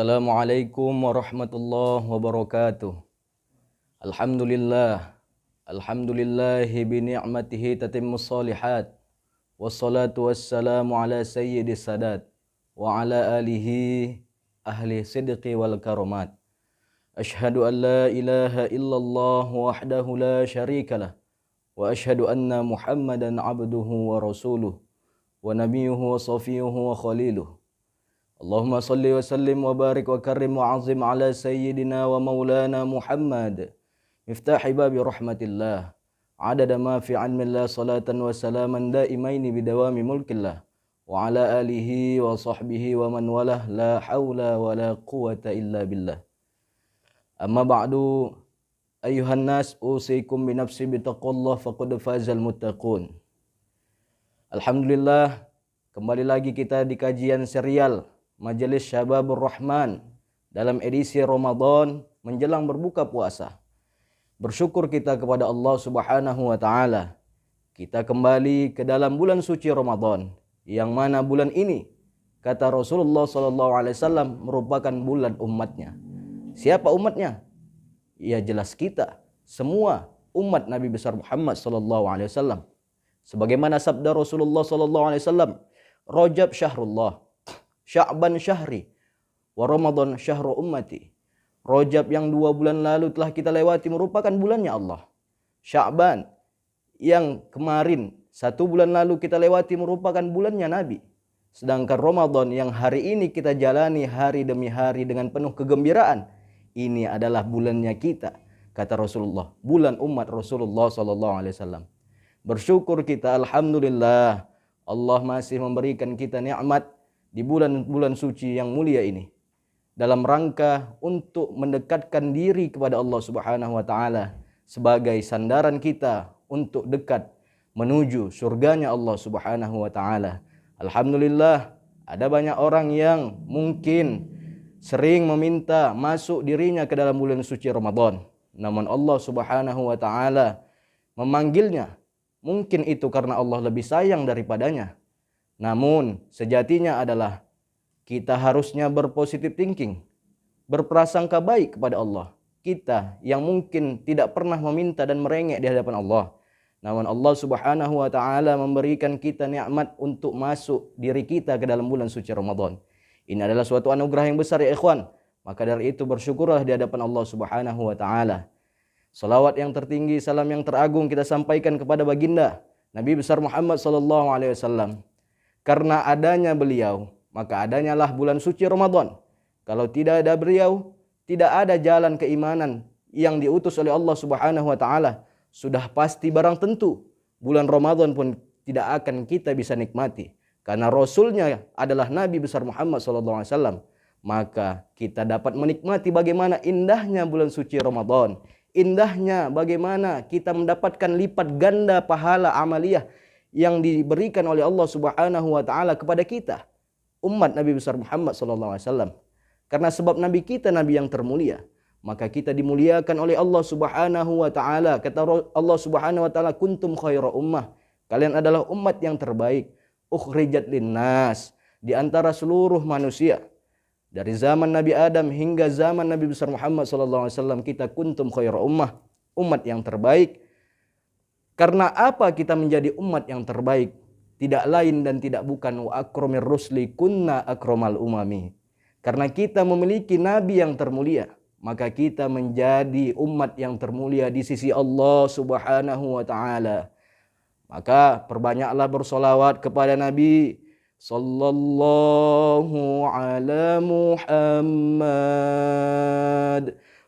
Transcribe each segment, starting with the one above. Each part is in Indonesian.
Assalamualaikum warahmatullahi wabarakatuh. Alhamdulillah. Alhamdulillahi bi ni'matihi tatimmus shalihat. Wassalatu wassalamu ala sayyidis sadat wa ala alihi ahli sidqi wal karamat. Ashhadu an la ilaha illallah wahdahu la syarikalah wa ashhadu anna Muhammadan abduhu wa rasuluh wa nabiyuhu wa safiyuhu wa khaliluh. Allahumma salli wa sallim wa barik wa karrim wa azim ala sayyidina wa maulana Muhammad miftahi babi rahmatillah adada ma fi ilmillah salatan wa salaman daimaini bidawami mulkillah wa ala alihi wa sahbihi wa man walah la hawla wa la quwata illa billah. Amma ba'du, ayuhan nas, usikum binafsi bitaqullah faqad fazal muttaqun. Alhamdulillah, kembali lagi kita di kajian serial Majelis Syababur Rahman dalam edisi Ramadan menjelang berbuka puasa. Bersyukur kita kepada Allah Subhanahu wa taala. Kita kembali ke dalam bulan suci Ramadan, yang mana bulan ini kata Rasulullah sallallahu alaihi wasallam merupakan bulan umatnya. Siapa umatnya? Ya jelas kita, semua umat Nabi besar Muhammad sallallahu alaihi wasallam. Sebagaimana sabda Rasulullah sallallahu alaihi wasallam, Rajab syahrullah, Sya'ban syahri, wa Ramadan syahru ummati. Rajab yang 2 bulan lalu telah kita lewati merupakan bulannya Allah. Sya'ban yang kemarin 1 bulan lalu kita lewati merupakan bulannya Nabi. Sedangkan Ramadan yang hari ini kita jalani hari demi hari dengan penuh kegembiraan, ini adalah bulannya kita, kata Rasulullah, bulan umat Rasulullah sallallahu alaihi wasallam. Bersyukur kita, alhamdulillah, Allah masih memberikan kita nikmat di bulan-bulan suci yang mulia ini dalam rangka untuk mendekatkan diri kepada Allah Subhanahu wa taala sebagai sandaran kita untuk dekat menuju surganya Allah Subhanahu wa taala. Alhamdulillah, ada banyak orang yang mungkin sering meminta masuk dirinya ke dalam bulan suci Ramadan, namun Allah Subhanahu wa taala memanggilnya. Mungkin itu karena Allah lebih sayang daripadanya. Namun sejatinya adalah kita harusnya berpositif thinking, berprasangka baik kepada Allah. Kita yang mungkin tidak pernah meminta dan merengek di hadapan Allah, namun Allah Subhanahu wa taala memberikan kita nikmat untuk masuk diri kita ke dalam bulan suci Ramadan. Ini adalah suatu anugerah yang besar ya ikhwan. Maka dari itu bersyukurlah di hadapan Allah Subhanahu wa taala. Salawat yang tertinggi, salam yang teragung kita sampaikan kepada baginda Nabi besar Muhammad sallallahu alaihi wasallam. Karena adanya beliau, maka adanyalah bulan suci Ramadan. Kalau tidak ada beliau, tidak ada jalan keimanan yang diutus oleh Allah Subhanahu wa taala. Sudah pasti barang tentu bulan Ramadan pun tidak akan kita bisa nikmati. Karena Rasulnya adalah Nabi besar Muhammad sallallahu alaihi wasallam. Maka kita dapat menikmati bagaimana indahnya bulan suci Ramadan. Indahnya bagaimana kita mendapatkan lipat ganda pahala amaliyah yang diberikan oleh Allah Subhanahu wa taala kepada kita, umat Nabi besar Muhammad sallallahu alaihi wasallam. Karena sebab Nabi kita nabi yang termulia, maka kita dimuliakan oleh Allah Subhanahu wa taala. Kata Allah Subhanahu wa taala, kuntum khaira ummah. Kalian adalah umat yang terbaik, ukhrijat linnas, di antara seluruh manusia. Dari zaman Nabi Adam hingga zaman Nabi besar Muhammad sallallahu alaihi wasallam, kita kuntum khaira ummah, umat yang terbaik. Karena apa kita menjadi umat yang terbaik? Tidak lain dan tidak bukan wa akramir rusli kunna akramal umami. Karena kita memiliki nabi yang termulia, maka kita menjadi umat yang termulia di sisi Allah Subhanahu wa taala. Maka perbanyaklah bersolawat kepada Nabi sallallahu ala Muhammad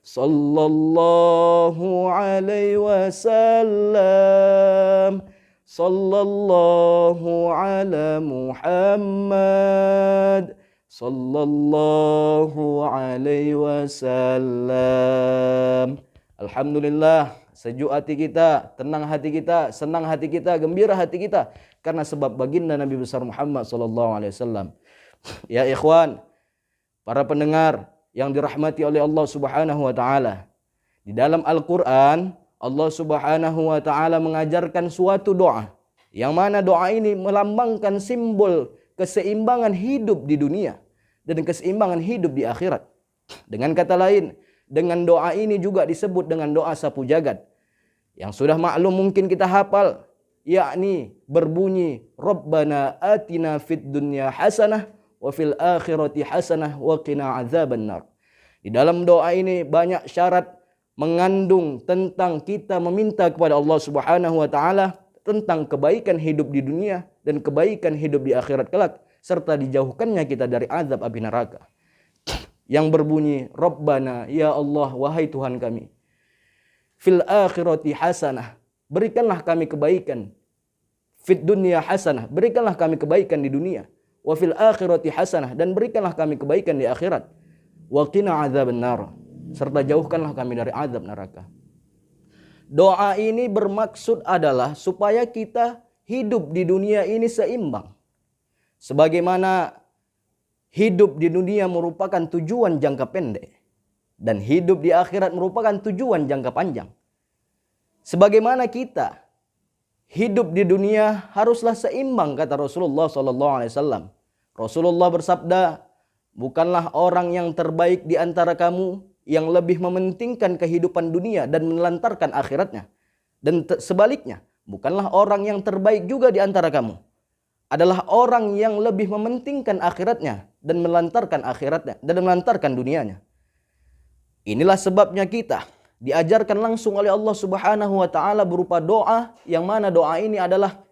sallallahu alaihi wasallam, sallallahu ala Muhammad sallallahu alaihi wasallam. Alhamdulillah, sejuk hati kita, tenang hati kita, senang hati kita, gembira hati kita karena sebab baginda Nabi besar Muhammad sallallahu alaihi wasallam. Ya ikhwan, para pendengar yang dirahmati oleh Allah Subhanahu wa taala. Di dalam Al-Qur'an, Allah Subhanahu wa taala mengajarkan suatu doa, yang mana doa ini melambangkan simbol keseimbangan hidup di dunia. dan keseimbangan hidup di akhirat. Dengan kata lain, dengan doa ini juga disebut dengan doa sapu jagat. Yang sudah maklum mungkin kita hafal, yakni berbunyi Rabbana atina fid dunya hasanah wa fil akhirati hasanah wa qina adzabannar. Di dalam doa ini banyak syarat mengandung tentang kita meminta kepada Allah Subhanahu wa taala tentang kebaikan hidup di dunia dan kebaikan hidup di akhirat kelak, serta dijauhkannya kita dari azab api neraka. Yang berbunyi Rabbana, ya Allah, wahai Tuhan kami, fil akhirati hasanah, berikanlah kami kebaikan. Fid dunya hasanah, berikanlah kami kebaikan di dunia. Wa fil akhirati hasanah, dan berikanlah kami kebaikan di akhirat. Wa qina adzabannar, serta jauhkanlah kami dari azab neraka. Doa ini bermaksud adalah supaya kita hidup di dunia ini seimbang. Sebagaimana hidup di dunia merupakan tujuan jangka pendek dan hidup di akhirat merupakan tujuan jangka panjang. Sebagaimana kita hidup di dunia haruslah seimbang, kata Rasulullah SAW. Rasulullah bersabda, bukanlah orang yang terbaik di antara kamu yang lebih mementingkan kehidupan dunia dan menelantarkan akhiratnya. Dan sebaliknya, bukanlah orang yang terbaik juga di antara kamu adalah orang yang lebih mementingkan akhiratnya dan melantarkan akhiratnya dan melantarkan dunianya. Inilah sebabnya kita diajarkan langsung oleh Allah Subhanahu wa taala berupa doa, yang mana doa ini adalah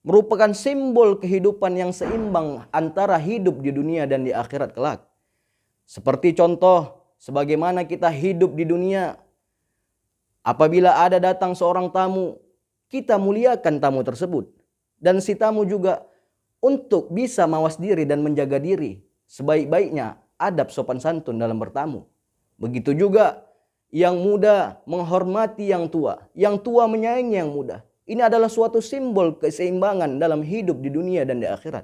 merupakan simbol kehidupan yang seimbang antara hidup di dunia dan di akhirat kelak. Seperti contoh, sebagaimana kita hidup di dunia, apabila ada datang seorang tamu, kita muliakan tamu tersebut. Dan si tamu juga untuk bisa mawas diri dan menjaga diri, sebaik-baiknya adab sopan santun dalam bertamu. Begitu juga yang muda menghormati yang tua menyayangi yang muda. Ini adalah suatu simbol keseimbangan dalam hidup di dunia dan di akhirat.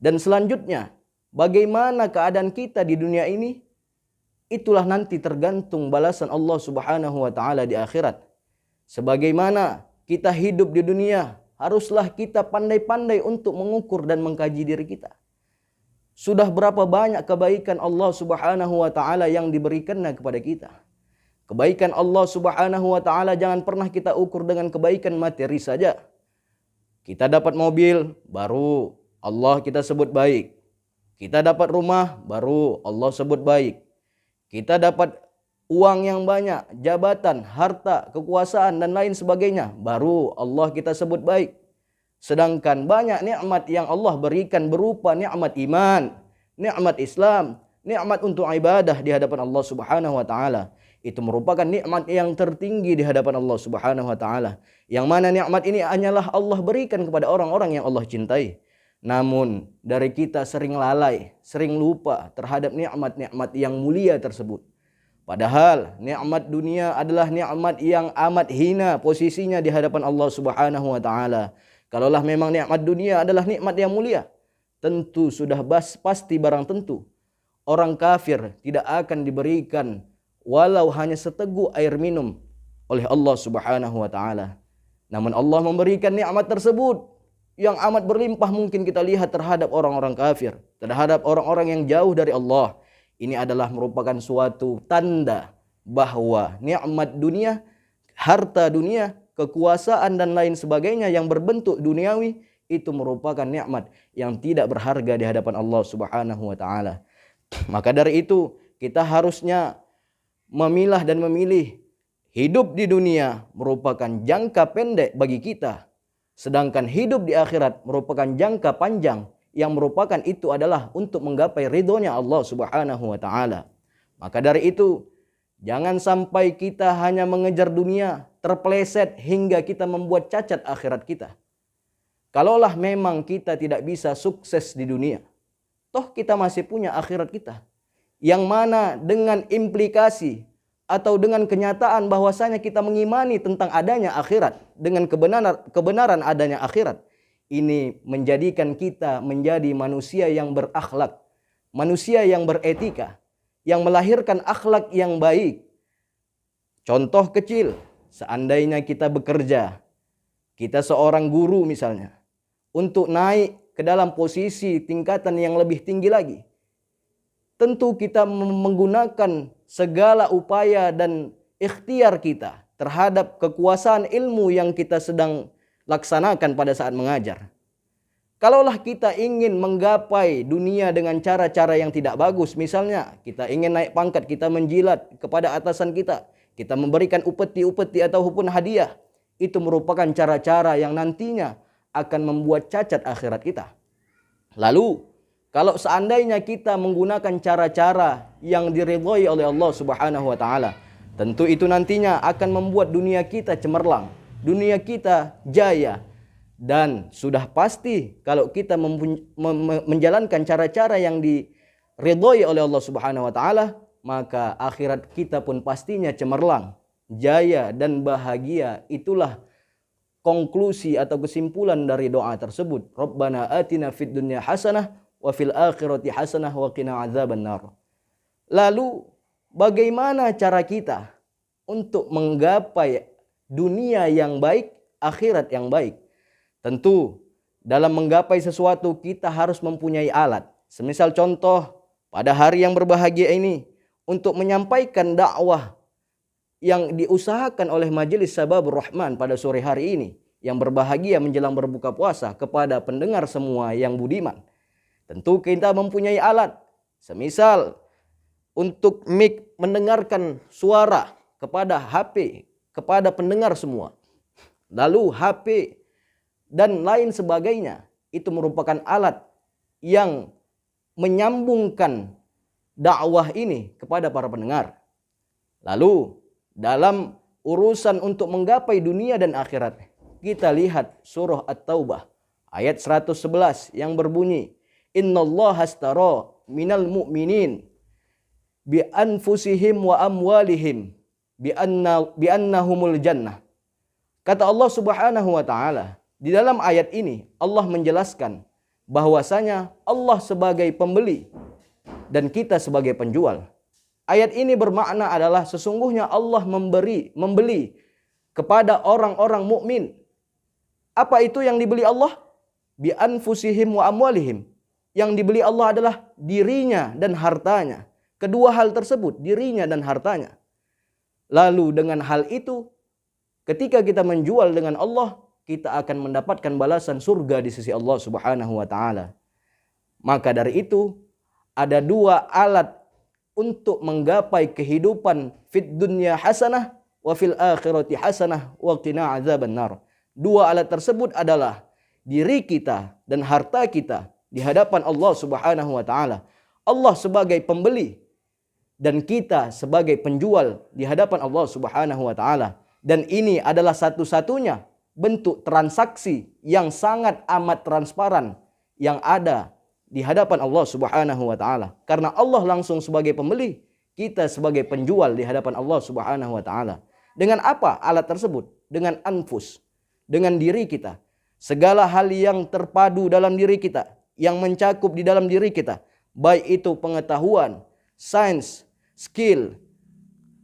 Dan selanjutnya, bagaimana keadaan kita di dunia ini, itulah nanti tergantung balasan Allah Subhanahu wa taala di akhirat. Sebagaimana kita hidup di dunia, haruslah kita pandai-pandai untuk mengukur dan mengkaji diri kita. Sudah berapa banyak kebaikan Allah Subhanahu wa taala yang diberikannya kepada kita. Kebaikan Allah Subhanahu wa taala jangan pernah kita ukur dengan kebaikan materi saja. Kita dapat mobil, baru Allah kita sebut baik. Kita dapat rumah, baru Allah sebut baik. Kita dapat uang yang banyak, jabatan, harta, kekuasaan dan lain sebagainya, baru Allah kita sebut baik. Sedangkan banyak nikmat yang Allah berikan berupa nikmat iman, nikmat Islam, nikmat untuk ibadah di hadapan Allah Subhanahu wa taala. Itu merupakan nikmat yang tertinggi di hadapan Allah Subhanahu wa taala. Yang mana nikmat ini hanyalah Allah berikan kepada orang-orang yang Allah cintai. Namun dari kita sering lalai, sering lupa terhadap nikmat-nikmat yang mulia tersebut. Padahal nikmat dunia adalah nikmat yang amat hina posisinya di hadapan Allah Subhanahu wa taala. Kalaulah memang nikmat dunia adalah nikmat yang mulia, tentu sudah pasti barang tentu orang kafir tidak akan diberikan walau hanya seteguk air minum oleh Allah Subhanahu wa taala. Namun Allah memberikan nikmat tersebut yang amat berlimpah mungkin kita lihat terhadap orang-orang kafir, terhadap orang-orang yang jauh dari Allah. Ini adalah merupakan suatu tanda bahwa nikmat dunia, harta dunia, kekuasaan dan lain sebagainya yang berbentuk duniawi itu merupakan nikmat yang tidak berharga di hadapan Allah Subhanahu wa taala. Maka dari itu kita harusnya memilah dan memilih hidup di dunia merupakan jangka pendek bagi kita, sedangkan hidup di akhirat merupakan jangka panjang yang merupakan itu adalah untuk menggapai ridhonya Allah Subhanahu wa taala. Maka dari itu jangan sampai kita hanya mengejar dunia terpeleset hingga kita membuat cacat akhirat kita. Kalaulah memang kita tidak bisa sukses di dunia, toh kita masih punya akhirat kita, yang mana dengan implikasi atau dengan kenyataan bahwasanya kita mengimani tentang adanya akhirat, dengan kebenaran adanya akhirat, ini menjadikan kita menjadi manusia yang berakhlak, manusia yang beretika, yang melahirkan akhlak yang baik. Contoh kecil, seandainya kita bekerja, kita seorang guru misalnya, untuk naik ke dalam posisi tingkatan yang lebih tinggi lagi, tentu kita menggunakan segala upaya dan ikhtiar kita terhadap kekuasaan ilmu yang kita sedang laksanakan pada saat mengajar. Kalaulah kita ingin menggapai dunia dengan cara-cara yang tidak bagus, misalnya kita ingin naik pangkat, kita menjilat kepada atasan kita memberikan upeti-upeti ataupun hadiah, itu merupakan cara-cara yang nantinya akan membuat cacat akhirat kita. Lalu, kalau seandainya kita menggunakan cara-cara yang diridhai oleh Allah Subhanahu wa taala, tentu itu nantinya akan membuat dunia kita cemerlang, dunia kita jaya. Dan sudah pasti kalau kita menjalankan cara-cara yang diridhai oleh Allah Subhanahu wa taala, maka akhirat kita pun pastinya cemerlang, jaya dan bahagia. Itulah konklusi atau kesimpulan dari doa tersebut. Rabbana atina fid dunya hasanah wa fil akhirati hasanah wa qina adzabannar. Lalu bagaimana cara kita untuk menggapai dunia yang baik, akhirat yang baik? Tentu dalam menggapai sesuatu kita harus mempunyai alat. Semisal contoh pada hari yang berbahagia ini, untuk menyampaikan dakwah yang diusahakan oleh Majelis Syababur Rahman pada sore hari ini, yang berbahagia menjelang berbuka puasa, kepada pendengar semua yang budiman. Tentu kita mempunyai alat. Semisal untuk mic mendengarkan suara kepada HP, kepada pendengar semua. Lalu HP dan lain sebagainya, itu merupakan alat yang menyambungkan dakwah ini kepada para pendengar. Lalu dalam urusan untuk menggapai dunia dan akhirat, kita lihat surah At-Taubah ayat 111 yang berbunyi, Innallaha astara minal mu'minin bi anfusihim wa amwalihim bi annahumul jannah. Kata Allah Subhanahu wa taala, di dalam ayat ini Allah menjelaskan bahwasanya Allah sebagai pembeli dan kita sebagai penjual. Ayat ini bermakna adalah sesungguhnya Allah membeli kepada orang-orang mukmin. Apa itu yang dibeli Allah? Bi anfusihim wa amwalihim. Yang dibeli Allah adalah dirinya dan hartanya. Kedua hal tersebut, dirinya dan hartanya. Lalu dengan hal itu, ketika kita menjual dengan Allah, kita akan mendapatkan balasan surga di sisi Allah Subhanahu wa taala. Maka dari itu, ada dua alat untuk menggapai kehidupan fid dunya hasanah wa fil akhirati hasanah wa qina adzabannar. Dua alat tersebut adalah diri kita dan harta kita di hadapan Allah Subhanahu wa taala. Allah sebagai pembeli dan kita sebagai penjual di hadapan Allah Subhanahu wa taala. Dan ini adalah satu-satunya bentuk transaksi yang sangat amat transparan yang ada di hadapan Allah Subhanahu wa taala. Karena Allah langsung sebagai pembeli, kita sebagai penjual di hadapan Allah Subhanahu wa taala. Dengan apa alat tersebut? Dengan anfus, dengan diri kita. Segala hal yang terpadu dalam diri kita, yang mencakup di dalam diri kita, baik itu pengetahuan, sains, skill,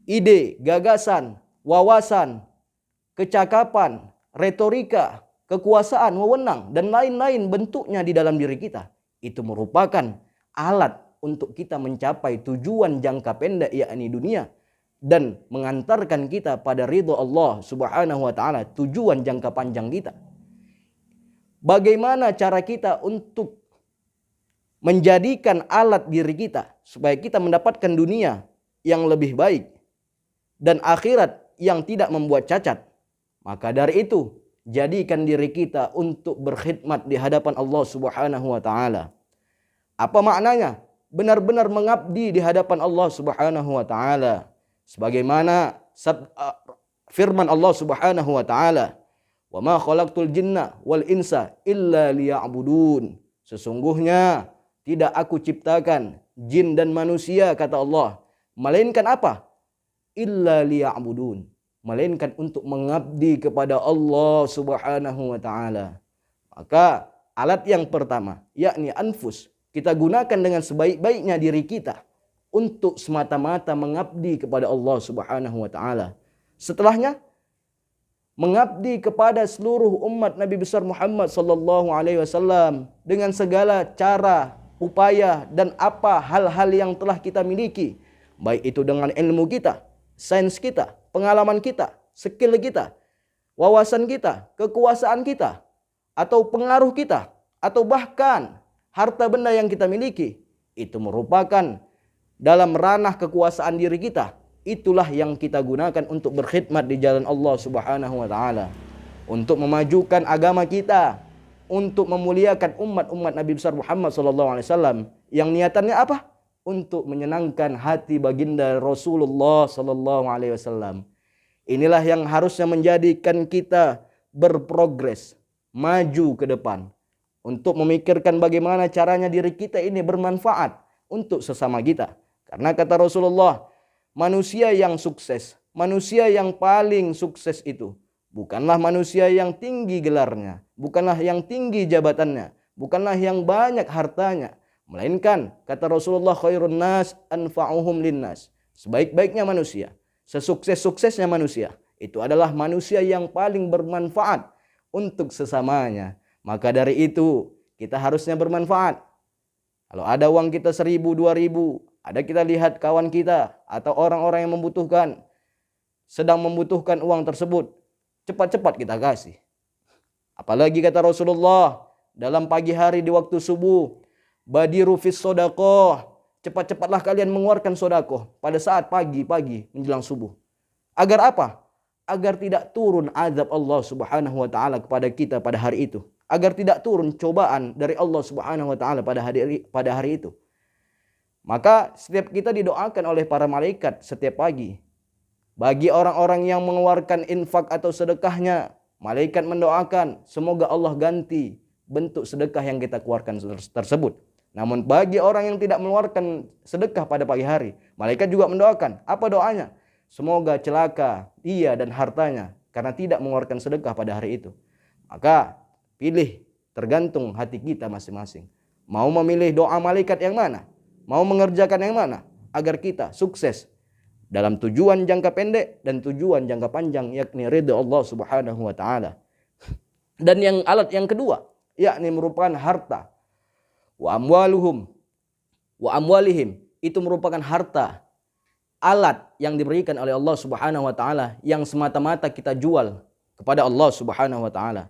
ide, gagasan, wawasan, kecakapan, retorika, kekuasaan, wewenang, dan lain-lain bentuknya di dalam diri kita. Itu merupakan alat untuk kita mencapai tujuan jangka pendek, yakni dunia, dan mengantarkan kita pada ridha Allah Subhanahu wa taala, tujuan jangka panjang kita. Bagaimana cara kita untuk menjadikan alat diri kita supaya kita mendapatkan dunia yang lebih baik dan akhirat yang tidak membuat cacat? Maka dari itu, jadikan diri kita untuk berkhidmat di hadapan Allah Subhanahu wa taala. Apa maknanya? Benar-benar mengabdi di hadapan Allah Subhanahu wa taala. Sebagaimana firman Allah Subhanahu wa taala, "Wa ma khalaqtul jinna wal insa illa liya'budun." Sesungguhnya tidak aku ciptakan jin dan manusia, kata Allah, melainkan apa? Illa liya'budun. Melainkan untuk mengabdi kepada Allah Subhanahu wa taala. Maka alat yang pertama, yakni anfus, kita gunakan dengan sebaik-baiknya diri kita untuk semata-mata mengabdi kepada Allah Subhanahu wa taala. Setelahnya, mengabdi kepada seluruh umat Nabi besar Muhammad sallallahu alaihi wasallam dengan segala cara upaya dan apa hal-hal yang telah kita miliki, baik itu dengan ilmu kita, sains kita, pengalaman kita, skill kita, wawasan kita, kekuasaan kita, atau pengaruh kita, atau bahkan harta benda yang kita miliki, itu merupakan dalam ranah kekuasaan diri kita. Itulah yang kita gunakan untuk berkhidmat di jalan Allah Subhanahu wa taala, untuk memajukan agama kita, untuk memuliakan umat Nabi besar Muhammad sallallahu alaihi wasallam yang niatannya apa? Untuk menyenangkan hati baginda Rasulullah sallallahu alaihi wasallam. Inilah yang harusnya menjadikan kita berprogres, maju ke depan, untuk memikirkan bagaimana caranya diri kita ini bermanfaat untuk sesama kita. Karena kata Rasulullah, manusia yang sukses, manusia yang paling sukses itu bukanlah manusia yang tinggi gelarnya, bukanlah yang tinggi jabatannya, bukanlah yang banyak hartanya, melainkan kata Rasulullah, khairun nas anfa'uhum linnas. Sebaik-baiknya manusia, sesukses-suksesnya manusia, itu adalah manusia yang paling bermanfaat untuk sesamanya. Maka dari itu kita harusnya bermanfaat. Kalau ada uang kita 1.000, 2.000, ada kita lihat kawan kita atau orang-orang yang membutuhkan, sedang membutuhkan uang tersebut, cepat-cepat kita kasih. Apalagi kata Rasulullah dalam pagi hari di waktu subuh, badiru fis sodakoh, cepat-cepatlah kalian mengeluarkan sodakoh pada saat pagi-pagi menjelang subuh. Agar apa? Agar tidak turun azab Allah Subhanahu wa taala kepada kita pada hari itu. Agar tidak turun cobaan dari Allah Subhanahu wa taala pada hari itu. Maka setiap kita didoakan oleh para malaikat setiap pagi. Bagi orang-orang yang mengeluarkan infak atau sedekahnya, malaikat mendoakan semoga Allah ganti bentuk sedekah yang kita keluarkan tersebut. Namun bagi orang yang tidak mengeluarkan sedekah pada pagi hari, malaikat juga mendoakan. Apa doanya? Semoga celaka dia dan hartanya karena tidak mengeluarkan sedekah pada hari itu. Maka pilih, tergantung hati kita masing-masing. Mau memilih doa malaikat yang mana? Mau mengerjakan yang mana? Agar kita sukses dalam tujuan jangka pendek dan tujuan jangka panjang, yakni ridha Allah Subhanahu wa taala. Dan alat yang kedua, yakni merupakan harta. Wa amwalihim, itu merupakan harta, alat yang diberikan oleh Allah Subhanahu wa taala yang semata-mata kita jual kepada Allah Subhanahu wa taala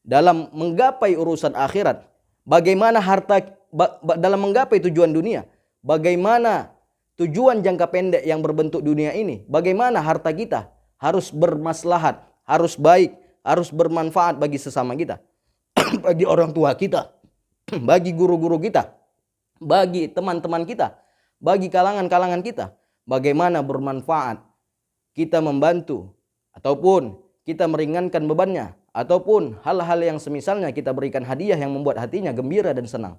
dalam menggapai urusan akhirat. Bagaimana harta dalam menggapai tujuan dunia? Bagaimana tujuan jangka pendek yang berbentuk dunia ini? Bagaimana harta kita harus bermaslahat, harus baik, harus bermanfaat bagi sesama kita, bagi orang tua kita, bagi guru-guru kita, bagi teman-teman kita, bagi kalangan-kalangan kita. Bagaimana bermanfaat kita membantu ataupun kita meringankan bebannya, ataupun hal-hal yang semisalnya kita berikan hadiah yang membuat hatinya gembira dan senang.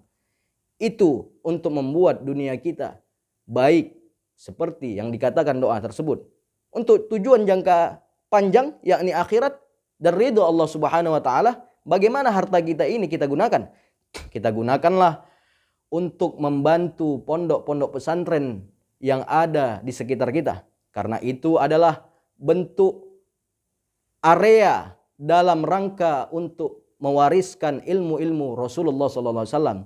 Itu untuk membuat dunia kita baik seperti yang dikatakan doa tersebut. Untuk tujuan jangka panjang yakni akhirat dan ridho Allah Subhanahu wa taala, bagaimana harta kita ini kita gunakan? Kita gunakanlah untuk membantu pondok-pondok pesantren yang ada di sekitar kita. Karena itu adalah bentuk area dalam rangka untuk mewariskan ilmu-ilmu Rasulullah SAW.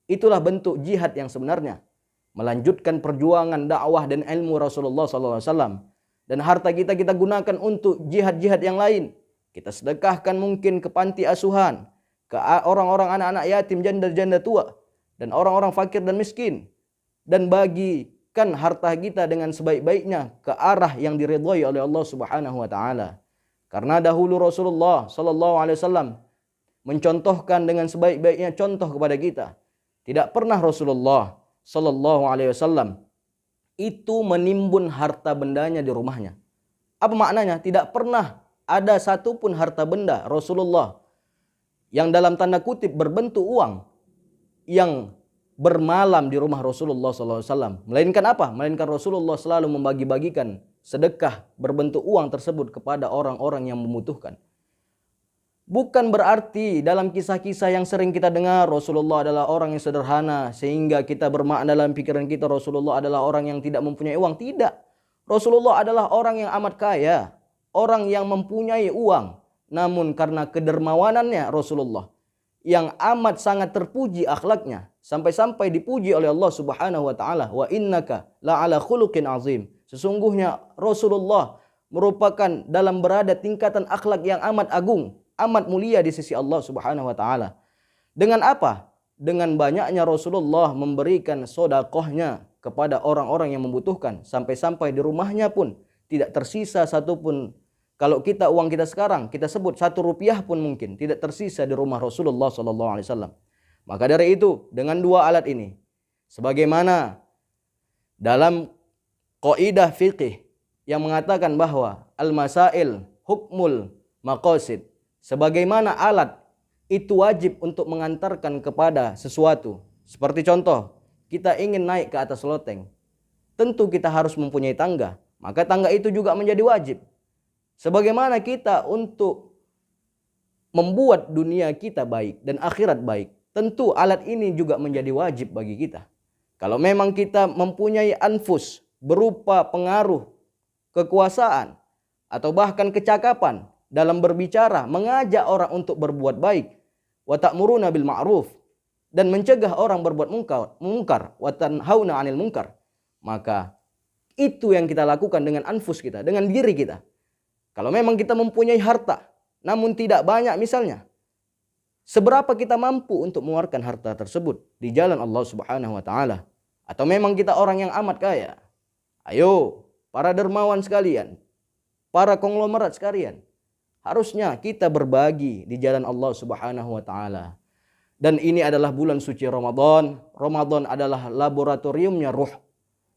Itulah bentuk jihad yang sebenarnya, melanjutkan perjuangan dakwah dan ilmu Rasulullah SAW. Dan harta kita gunakan untuk jihad-jihad yang lain. Kita sedekahkan mungkin ke panti asuhan, ke orang-orang anak-anak yatim, janda-janda tua, dan orang-orang fakir dan miskin. Dan bagikan harta kita dengan sebaik-baiknya ke arah yang diridhai oleh Allah Subhanahu wa taala. Karena dahulu Rasulullah SAW mencontohkan dengan sebaik-baiknya contoh kepada kita. Tidak pernah Rasulullah SAW itu menimbun harta bendanya di rumahnya. Apa maknanya? Tidak pernah ada satupun harta benda Rasulullah yang dalam tanda kutip berbentuk uang yang bermalam di rumah Rasulullah SAW. Melainkan apa? Melainkan Rasulullah selalu membagi-bagikan sedekah berbentuk uang tersebut kepada orang-orang yang membutuhkan. Bukan berarti dalam kisah-kisah yang sering kita dengar Rasulullah adalah orang yang sederhana sehingga kita bermakna dalam pikiran kita Rasulullah adalah orang yang tidak mempunyai uang. Tidak. Rasulullah adalah orang yang amat kaya, orang yang mempunyai uang. Namun karena kedermawanannya Rasulullah yang amat sangat terpuji akhlaknya, sampai-sampai dipuji oleh Allah Subhanahu wa taala, wa innaka la ala khuluqin azim. Sesungguhnya Rasulullah merupakan dalam berada tingkatan akhlak yang amat agung, amat mulia di sisi Allah Subhanahu wa taala. Dengan apa? Dengan banyaknya Rasulullah memberikan sedekahnya kepada orang-orang yang membutuhkan, sampai-sampai di rumahnya pun tidak tersisa satupun. Kalau kita uang kita sekarang kita sebut 1 rupiah pun mungkin tidak tersisa di rumah Rasulullah SAW. Maka dari itu dengan 2 alat ini, sebagaimana dalam kaidah fikih yang mengatakan bahwa al-masail hukmul maqasid, sebagaimana alat itu wajib untuk mengantarkan kepada sesuatu. Seperti contoh, kita ingin naik ke atas loteng, tentu kita harus mempunyai tangga, maka tangga itu juga menjadi wajib. Sebagaimana kita untuk membuat dunia kita baik dan akhirat baik, tentu alat ini juga menjadi wajib bagi kita. Kalau memang kita mempunyai anfus berupa pengaruh, kekuasaan, atau bahkan kecakapan dalam berbicara, mengajak orang untuk berbuat baik, wa ta'muruna bil ma'ruf, dan mencegah orang berbuat mungkar, wa tanhauna 'anil munkar, maka itu yang kita lakukan dengan anfus kita, dengan diri kita. Kalau memang kita mempunyai harta, namun tidak banyak misalnya, seberapa kita mampu untuk mengeluarkan harta tersebut di jalan Allah Subhanahu wa taala? Atau memang kita orang yang amat kaya? Ayo, para dermawan sekalian, para konglomerat sekalian, harusnya kita berbagi di jalan Allah Subhanahu wa taala. Dan ini adalah bulan suci Ramadan. Ramadan adalah laboratoriumnya ruh.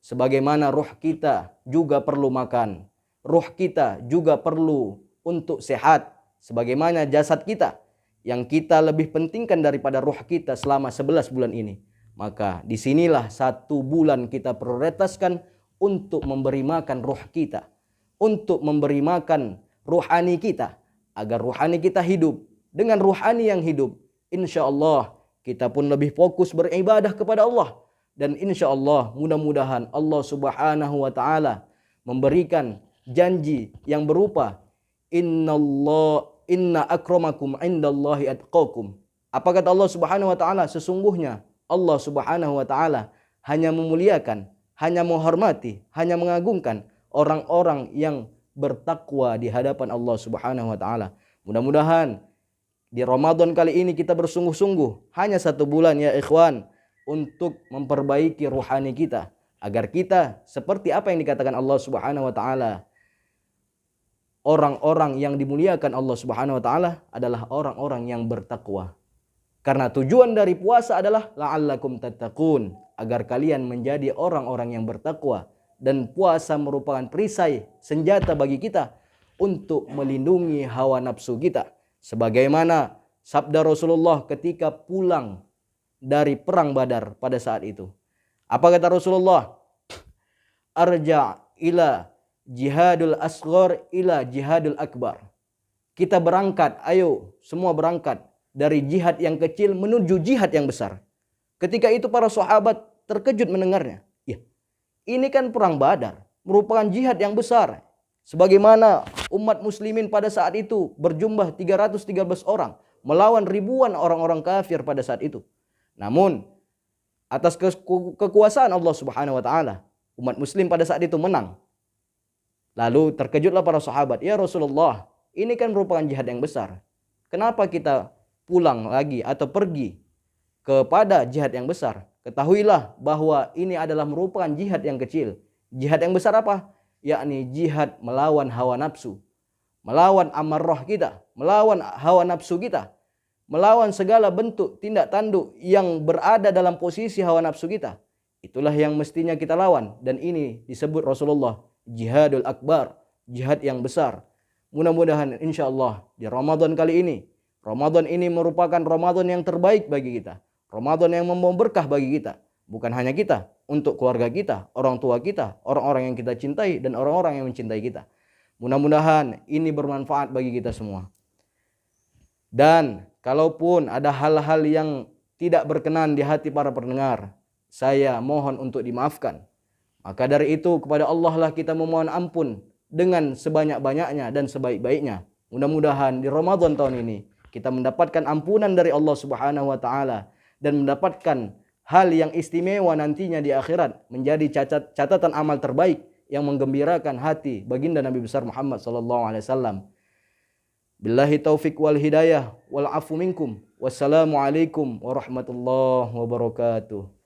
Sebagaimana ruh kita juga perlu makan, ruh kita juga perlu untuk sehat, sebagaimana jasad kita yang kita lebih pentingkan daripada ruh kita selama 11 bulan ini. Maka disinilah 1 bulan kita prioritaskan untuk memberi makan ruh kita, untuk memberi makan ruhani kita, agar ruhani kita hidup. Dengan ruhani yang hidup, insya Allah kita pun lebih fokus beribadah kepada Allah. Dan insya Allah mudah-mudahan Allah Subhanahu wa taala memberikan janji yang berupa inna akramakum indallahi atqakum. Apa kata Allah Subhanahu wa taala? Sesungguhnya Allah Subhanahu wa taala hanya memuliakan, hanya menghormati, hanya mengagungkan orang-orang yang bertakwa di hadapan Allah Subhanahu wa taala. Mudah-mudahan di Ramadan kali ini kita bersungguh-sungguh, hanya 1 bulan ya ikhwan, untuk memperbaiki ruhani kita, agar kita seperti apa yang dikatakan Allah Subhanahu wa taala, orang-orang yang dimuliakan Allah Subhanahu wa taala adalah orang-orang yang bertakwa. Karena tujuan dari puasa adalah la'allakum tattaqun, agar kalian menjadi orang-orang yang bertakwa. Dan puasa merupakan perisai, senjata bagi kita untuk melindungi hawa nafsu kita. Sebagaimana sabda Rasulullah ketika pulang dari perang Badar pada saat itu. Apa kata Rasulullah? Arja ila jihadul asghar ila jihadul akbar. Kita berangkat, ayo semua berangkat dari jihad yang kecil menuju jihad yang besar. Ketika itu para sahabat terkejut mendengarnya. Ya, ini kan perang Badar, merupakan jihad yang besar. Sebagaimana umat muslimin pada saat itu berjumlah 313 orang melawan ribuan orang-orang kafir pada saat itu. Namun atas kekuasaan Allah Subhanahu wa taala, umat muslim pada saat itu menang. Lalu terkejutlah para sahabat, "Ya Rasulullah, ini kan merupakan jihad yang besar. Kenapa kita pulang lagi atau pergi kepada jihad yang besar? Ketahuilah bahwa ini adalah merupakan jihad yang kecil. Jihad yang besar apa? Yakni jihad melawan hawa nafsu, melawan amarah kita, melawan hawa nafsu kita, melawan segala bentuk tindak tanduk yang berada dalam posisi hawa nafsu kita. Itulah yang mestinya kita lawan, dan ini disebut Rasulullah jihadul akbar, jihad yang besar. Mudah-mudahan insyaallah di Ramadan kali ini, Ramadan ini merupakan Ramadan yang terbaik bagi kita, Ramadan yang membawa berkah bagi kita. Bukan hanya kita, untuk keluarga kita, orang tua kita, orang-orang yang kita cintai, dan orang-orang yang mencintai kita. Mudah-mudahan ini bermanfaat bagi kita semua. Dan kalaupun ada hal-hal yang tidak berkenan di hati para pendengar, saya mohon untuk dimaafkan. Maka dari itu kepada Allah lah kita memohon ampun dengan sebanyak-banyaknya dan sebaik-baiknya. Mudah-mudahan di Ramadan tahun ini kita mendapatkan ampunan dari Allah Subhanahu wa taala dan mendapatkan hal yang istimewa nantinya di akhirat, menjadi catatan amal terbaik yang menggembirakan hati baginda Nabi besar Muhammad sallallahu alaihi wasallam. Billahi taufik wal hidayah wal afu minkum. Wassalamualaikum warahmatullahi wabarakatuh.